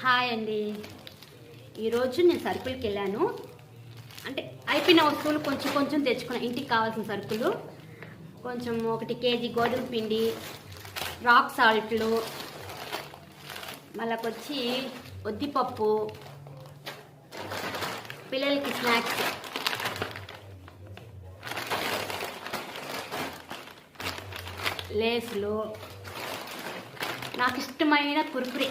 Hi అండి. ఈరోజు నేను సరుకులకి వెళ్ళాను. అంటే అయిపోయిన వస్తువులు కొంచెం కొంచెం తెచ్చుకున్నా. ఇంటికి కావాల్సిన సరుకులు కొంచెం 1 కేజీ గోధుమ పిండి, రాక్ సాల్ట్లు, మళ్ళకొచ్చి ఉద్దిపప్పు, పిల్లలకి స్నాక్స్, లేసులు, నాకు ఇష్టమైన కుర్కురే.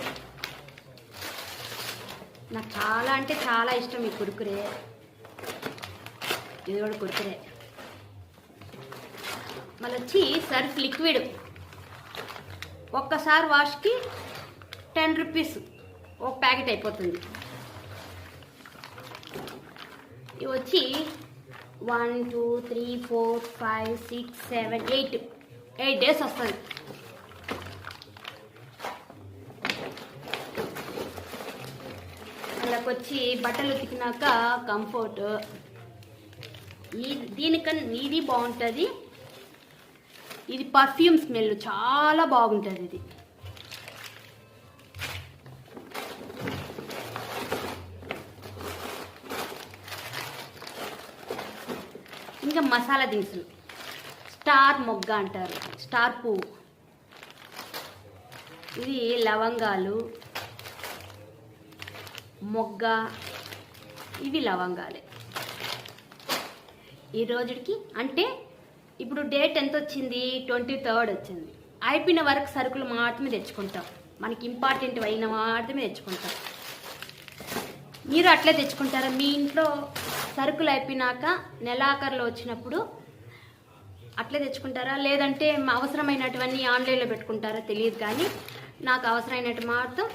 నాకు చాలా అంటే చాలా ఇష్టం ఈ కుర్కురే. ఇది కూడా కుర్కురే. మళ్ళీ వచ్చి సర్ఫ్ లిక్విడ్ ఒక్కసారి వాష్కి 10 రూపీస్ ఒక ప్యాకెట్ అయిపోతుంది. ఇవి వచ్చి 1 2 3 4 5 6 7 8 డేస్ వస్తుంది. వచ్చి బట్టలు ఉతికినాక కంఫర్ట్, దీనికన్నా ఇది బాగుంటుంది. ఇది పర్ఫ్యూమ్ స్మెల్ చాలా బాగుంటుంది. ఇది ఇంకా మసాలా దినుసులు, స్టార్ మొగ్గ అంటారు, స్టార్ పువ్వు, ఇది లవంగాలు, మొగ్గ, ఇవి లవంగాలే. ఈ రోజుకి అంటే ఇప్పుడు డేట్ ఎంత వచ్చింది? 23rd వచ్చింది. అయిపోయిన వరకు సరుకులు మాత్రమే తెచ్చుకుంటాం. మనకి ఇంపార్టెంట్ అయిన మాత్రమే తెచ్చుకుంటాం. మీరు అట్లే తెచ్చుకుంటారా? మీ ఇంట్లో సరుకులు అయిపోయినాక నెలాఖరులో వచ్చినప్పుడు అట్లే తెచ్చుకుంటారా? లేదంటే అవసరమైనటువన్నీ ఆన్లైన్లో పెట్టుకుంటారా? తెలియదు, కానీ నాకు అవసరమైనట్టు మాత్రం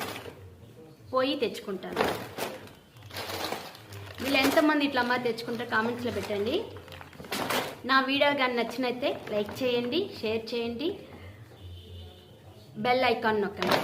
పోయి తెచ్చుకుంటాను. వీళ్ళు ఎంతమంది ఇట్లా అమ్మ తెచ్చుకుంటారు కామెంట్స్లో పెట్టండి. నా వీడియో కానీ నచ్చినైతే లైక్ చేయండి, షేర్ చేయండి, బెల్ ఐకాన్ నొక్కండి.